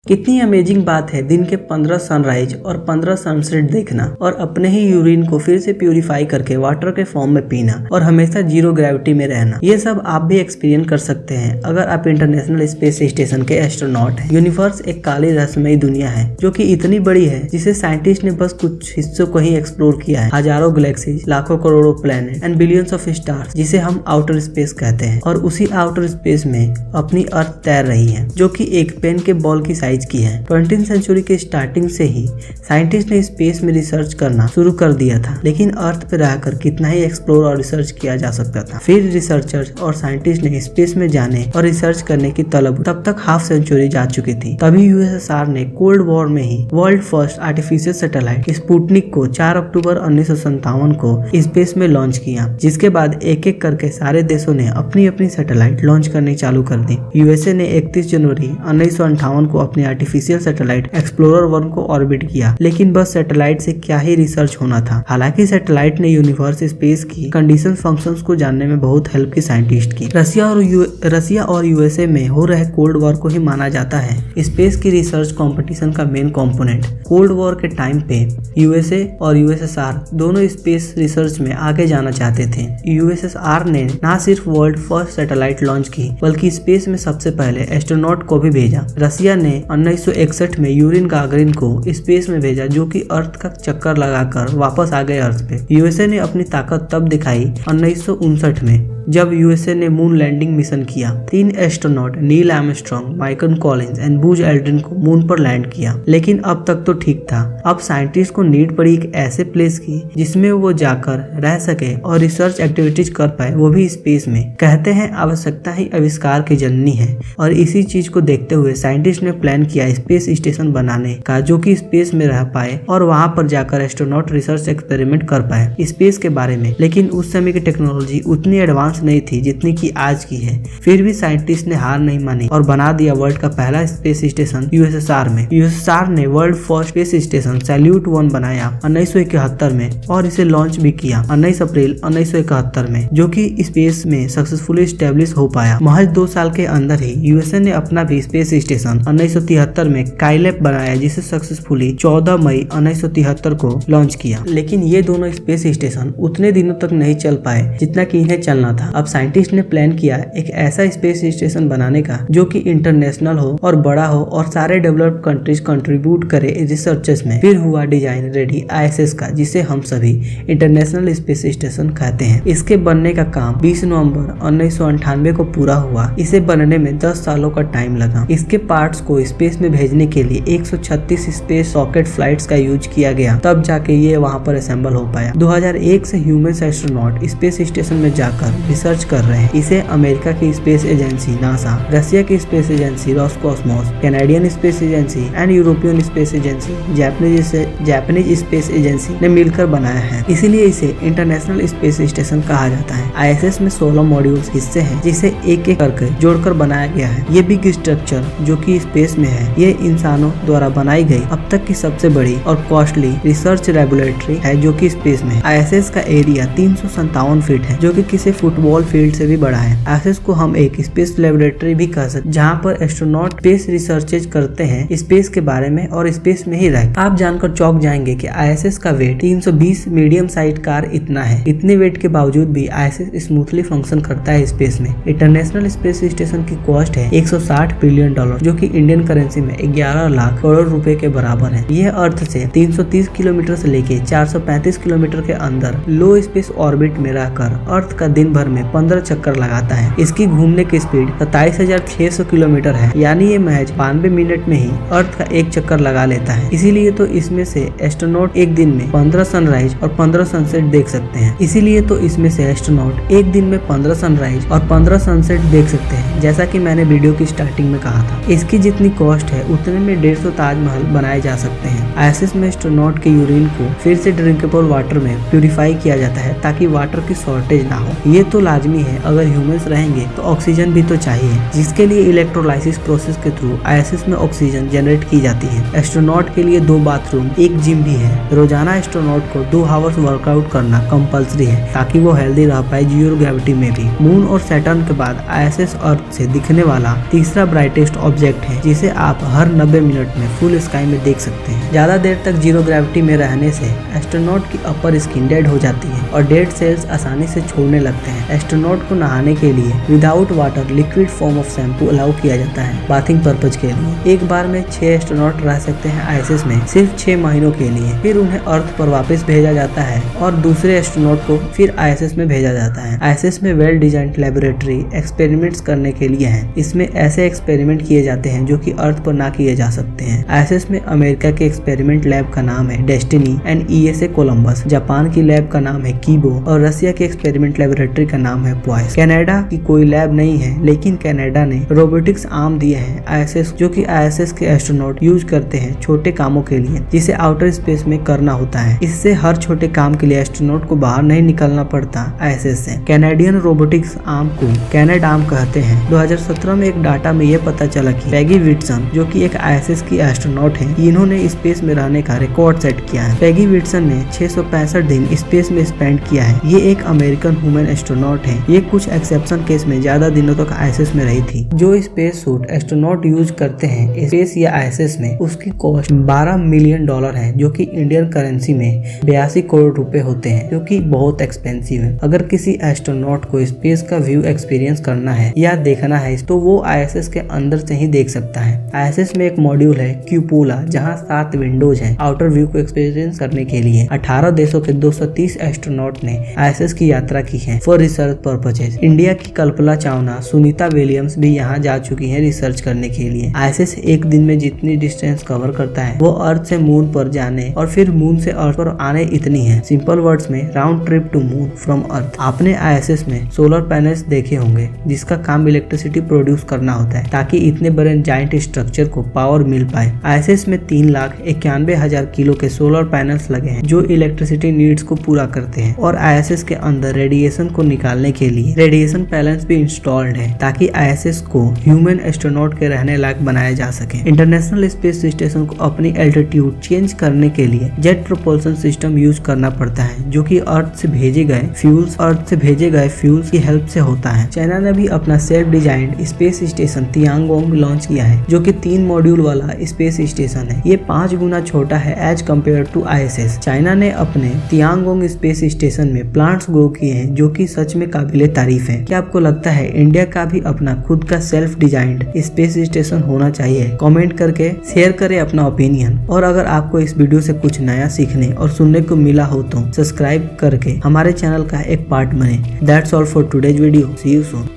कितनी अमेजिंग बात है दिन के 15 सनराइज और 15 सनसेट देखना और अपने ही यूरिन को फिर से प्यूरिफाई करके वाटर के फॉर्म में पीना और हमेशा जीरो ग्रेविटी में रहना। ये सब आप भी एक्सपीरियंस कर सकते हैं अगर आप इंटरनेशनल स्पेस स्टेशन के एस्ट्रोनॉट हैं। यूनिवर्स एक काली रहस्यमयी दुनिया है जो कि इतनी बड़ी है जिसे साइंटिस्ट ने बस कुछ हिस्सों को ही एक्सप्लोर किया है। हजारों गैलेक्सीज, लाखों करोड़ों planet and billions of stars जिसे हम आउटर स्पेस कहते हैं, और उसी आउटर स्पेस में अपनी अर्थ तैर रही है जो कि एक पेन के बॉल की साइज की है। 20वीं सेंचुरी के स्टार्टिंग से ही साइंटिस्ट ने स्पेस में रिसर्च करना शुरू कर दिया था, लेकिन अर्थ पर रहकर कितना ही एक्सप्लोर और रिसर्च किया जा सकता था। फिर रिसर्चर्स और साइंटिस्ट ने स्पेस में जाने और रिसर्च करने की तलब तब तक हाफ सेंचुरी जा चुकी थी। तभी यूएसएसआर ने कोल्ड वॉर में ही world first artificial satellite Sputnik को 4 अक्टूबर 1957 को स्पेस में लॉन्च किया, जिसके बाद एक एक करके सारे देशों ने अपनी अपनी सैटेलाइट लॉन्च करनी चालू कर दी। यूएसए ने 31 जनवरी 1958 को अपनी आर्टिफिशियल सैटेलाइट एक्सप्लोरर 1 को ऑर्बिट किया, लेकिन बस सैटेलाइट से क्या ही रिसर्च होना था। हालांकि सैटेलाइट ने यूनिवर्स स्पेस की कंडीशन फंक्शंस को जानने में बहुत हेल्प की साइंटिस्ट की। रसिया और यूएसए में हो रहे कोल्ड वॉर को ही माना जाता है स्पेस की रिसर्च कंपटीशन का मेन कंपोनेंट। कोल्ड वॉर के टाइम पे यूएसए और यूएसएसआर दोनों स्पेस रिसर्च में आगे जाना चाहते थे। यूएसएसआर ने न सिर्फ वर्ल्ड फर्स्ट सैटेलाइट लॉन्च की बल्कि स्पेस में सबसे पहले एस्ट्रोनॉट को भी भेजा। रसिया ने 1961 में यूरिन गागरिन को स्पेस में भेजा जो कि अर्थ का चक्कर लगाकर वापस आ गए अर्थ पे। यूएसए ने अपनी ताकत तब दिखाई 1959 में जब यूएसए ने मून लैंडिंग मिशन किया। 3 astronaut Neil Armstrong, Michael Collins and बूज Aldrin को मून पर लैंड किया, लेकिन अब तक तो ठीक था। अब साइंटिस्ट को नीड पड़ी एक ऐसे प्लेस की जिसमें वो जाकर रह सके और रिसर्च एक्टिविटीज कर पाए, वो भी स्पेस में। कहते हैं आवश्यकता ही आविष्कार की जननी है, और इसी चीज को देखते हुए साइंटिस्ट ने प्लान किया स्पेस स्टेशन बनाने का जो कि स्पेस में रह पाए और वहां पर जाकर एस्ट्रोनॉट रिसर्च एक्सपेरिमेंट कर पाए स्पेस के बारे में। लेकिन उस समय की टेक्नोलॉजी उतनी एडवांस नहीं थी जितनी की आज की है। फिर भी साइंटिस्ट ने हार नहीं मानी और बना दिया वर्ल्ड का पहला स्पेस स्टेशन यूएसएसआर में। यूएसएसआर ने world first space station salute 1 बनाया 1971 में और इसे लॉन्च भी किया 19 अप्रैल 1971 में, जो कि स्पेस में सक्सेसफुली स्टेब्लिश हो पाया। महज 2 साल के अंदर ही यूएसए ने अपना भी स्पेस स्टेशन 1973 में काइलेप बनाया, जिसे सक्सेसफुली 14 मई 1973 को लॉन्च किया। लेकिन ये दोनों स्पेस स्टेशन उतने दिनों तक नहीं चल पाए जितना कि इन्हें चलना था। अब साइंटिस्ट ने प्लान किया एक ऐसा स्पेस स्टेशन बनाने का जो कि इंटरनेशनल हो और बड़ा हो और सारे डेवलप्ड कंट्रीज कंट्रीब्यूट करे रिसर्चेस में। फिर हुआ डिजाइन रेडी आईएसएस का, जिसे हम सभी इंटरनेशनल स्पेस स्टेशन कहते हैं। इसके बनने का काम 20 नवंबर 1998 को पूरा हुआ। इसे बनने में 10 सालों का टाइम लगा। इसके पार्ट्स को स्पेस में भेजने के लिए 136 स्पेस रॉकेट फ्लाइट्स का यूज किया गया, तब जाके ये वहां पर असेंबल हो पाया। 2001 से ह्यूमन एस्ट्रोनॉट स्पेस स्टेशन में जाकर रिसर्च कर रहे हैं। इसे अमेरिका की स्पेस एजेंसी नासा, रशिया की space agency Roscosmos, Canadian space agency and European space agency, Japanese space agency ने मिलकर बनाया है। इसीलिए इसे इंटरनेशनल स्पेस स्टेशन कहा जाता है। आईएसएस में 16 मॉड्यूल्स हिस्से हैं जिसे एक एक करके जोड़कर बनाया गया है। ये बिग स्ट्रक्चर जो कि स्पेस में है, ये इंसानों द्वारा बनाई गई अब तक की सबसे बड़ी और कॉस्टली रिसर्च लेबोरेटरी है जो कि स्पेस में है। आईएसएस का एरिया 357 फीट है जो कि किसी फुटबॉल फील्ड से भी बड़ा है। आईएसएस को हम एक स्पेस लेबोरेटरी भी कह सकते हैं, जहां पर एस्ट्रोनॉट स्पेस रिसर्चेज करते हैं स्पेस के बारे में और स्पेस में ही रह। आप जानकर चौंक जाएंगे कि आईएसएस का वेट 320 मीडियम साइज कार इतना है। इतने वेट के बावजूद भी आईएसएस स्मूथली फंक्शन करता है स्पेस में। इंटरनेशनल स्पेस स्टेशन की कॉस्ट है $160 बिलियन, जो कि इंडियन करेंसी में 11 लाख करोड़ रुपए के बराबर है। यह अर्थ से 330 किलोमीटर से लेके 435 किलोमीटर के अंदर लो स्पेस ऑर्बिट में रहकर अर्थ का दिन भर में 15 चक्कर लगाता है। इसकी घूमने की स्पीड 27,600 किलोमीटर है, यानी ये महज 92 मिनट में ही अर्थ का एक चक्कर लगा लेता है। इसीलिए तो इसमें से एस्ट्रोनॉट एक दिन में 15 सनराइज और 15 सनसेट देख सकते हैं। इसीलिए तो इसमें से एस्ट्रोनॉट एक दिन में 15 सनराइज और 15 सनसेट देख सकते हैं, जैसा कि मैंने वीडियो की स्टार्टिंग में कहा था। इसकी जितनी कॉस्ट है उतने में 150 ताजमहल बनाए जा सकते हैं। आईएसएस में एस्ट्रोनॉट के यूरिन को फिर से ड्रिंकेबल वाटर में प्यूरिफाई किया जाता है ताकि वाटर की शॉर्टेज ना हो। ये तो तो लाजमी है, अगर ह्यूमंस रहेंगे तो ऑक्सीजन भी तो चाहिए, जिसके लिए इलेक्ट्रोलाइसिस प्रोसेस के थ्रू ISS में ऑक्सीजन जनरेट की जाती है। एस्ट्रोनॉट के लिए 2 बाथरूम, 1 जिम भी है। रोजाना एस्ट्रोनॉट को 2 आवर्स वर्कआउट करना कंपल्सरी है ताकि वो हेल्दी रह पाए जीरो ग्रेविटी में भी। मून और सैटर्न के बाद ISS अर्थ से दिखने वाला तीसरा ब्राइटेस्ट ऑब्जेक्ट है, जिसे आप हर 90 मिनट में फुल स्काई में देख सकते हैं। ज्यादा देर तक जीरो ग्रेविटी में रहने से एस्ट्रोनॉट की अपर स्किन डेड हो जाती है और डेड सेल्स आसानी से छोड़ने लगते हैं। एस्ट्रोनॉट को नहाने के लिए without water liquid form of shampoo allow किया जाता है बाथिंग पर्पज के लिए। एक बार में 6 एस्ट्रोनॉट रह सकते हैं ISS में सिर्फ 6 महीनों के लिए, फिर उन्हें अर्थ पर वापस भेजा जाता है और दूसरे एस्ट्रोनॉट को फिर ISS में भेजा जाता है। ISS में वेल डिजाइंड लेबोरेटरी एक्सपेरिमेंट्स करने के लिए है। इसमें ऐसे एक्सपेरिमेंट किए जाते हैं जो कि अर्थ पर ना किए जा सकते हैं। ISS में अमेरिका के एक्सपेरिमेंट लैब का नाम है destiny and ESA Columbus, Japan की लैब का नाम है कीबो और रसिया के एक्सपेरिमेंट लेबोरेटरी का नाम है पॉइस। कनाडा की कोई लैब नहीं है, लेकिन कनाडा ने रोबोटिक्स आर्म दिए हैं ISS, जो कि ISS के एस्ट्रोनॉट यूज करते हैं छोटे कामों के लिए जिसे आउटर स्पेस में करना होता है। इससे हर छोटे काम के लिए एस्ट्रोनॉट को बाहर नहीं निकलना पड़ता ISS से। कैनेडियन रोबोटिक्स आर्म को कैनेडार्म कहते हैं। 2017 में एक डाटा में यह पता चला कि पैगी विटसन, जो कि एक ISS की एस्ट्रोनॉट है, इन्होंने स्पेस में रहने का रिकॉर्ड सेट किया है। पैगी विटसन ने 665 दिन स्पेस में स्पेंड किया है। ये एक अमेरिकन वुमेन एस्ट्रोनॉट है। ये कुछ एक्सेप्शन केस में ज्यादा दिनों तक ISS में रही थी। जो स्पेस सूट एस्ट्रोनॉट यूज करते हैं स्पेस या ISS में, उसकी कॉस्ट $12 मिलियन है, जो कि इंडियन करेंसी में 82 करोड़ रुपए होते हैं, जो कि बहुत एक्सपेंसिव है। अगर किसी एस्ट्रोनॉट को स्पेस का व्यू एक्सपीरियंस करना है या देखना है तो वो ISS के अंदर से ही देख सकता है। ISS में एक मॉड्यूल है क्यूपोला, जहाँ 7 विंडोज हैं आउटर व्यू को एक्सपीरियंस करने के लिए। 18 देशों के 230 एस्ट्रोनॉट ने ISS की यात्रा की है फॉर रिसर्च पर्पजेज। इंडिया की कल्पना चावला, सुनीता विलियम्स भी यहाँ जा चुकी है रिसर्च करने के लिए। ISS एक दिन में जितनी डिस्टेंस कवर करता है वो अर्थ से मून पर जाने और फिर मून से अर्थ पर आने इतनी है। सिंपल वर्ड्स में round trip to moon from earth. आपने ISS में सोलर पैनल्स देखे होंगे जिसका काम इलेक्ट्रिसिटी प्रोड्यूस करना होता है ताकि इतने बड़े जाइंट स्ट्रक्चर को पावर मिल पाए। ISS में 3,91,000 किलो के सोलर पैनल्स लगे हैं जो इलेक्ट्रिसिटी नीड्स को पूरा करते हैं और ISS के अंदर रेडिएशन को निकालने के लिए रेडिएशन पैनल्स भी इंस्टॉल्ड है ताकि ISS को ह्यूमन एस्ट्रोनॉट के रहने लायक बनाया जा सके। इंटरनेशनल स्पेस स्टेशन को अपनी एल्टीट्यूड चेंज करने के लिए जेट प्रोपल्सन सिस्टम यूज करना पड़ता है, जो कि अर्थ से भेजे गए फ्यूल्स की हेल्प से होता है। चाइना ने भी अपना self designed space station Tiangong launch किया है, जो कि 3 मॉड्यूल वाला स्पेस स्टेशन है। ये 5 गुना छोटा है as compare to ISS। China ने अपने तियांगोंग स्पेस स्टेशन में प्लांट्स ग्रो किए हैं, जो कि सच में काबिले तारीफ है। क्या आपको लगता है इंडिया का भी अपना खुद का सेल्फ डिजाइंड स्पेस स्टेशन होना चाहिए? कमेंट करके शेयर करें अपना ओपिनियन। और अगर आपको इस वीडियो से कुछ नया सीखने और सुनने को मिला हो तो सब्सक्राइब करके हमारे चैनल का एक पार्ट बने। That's all for today's video. See you soon.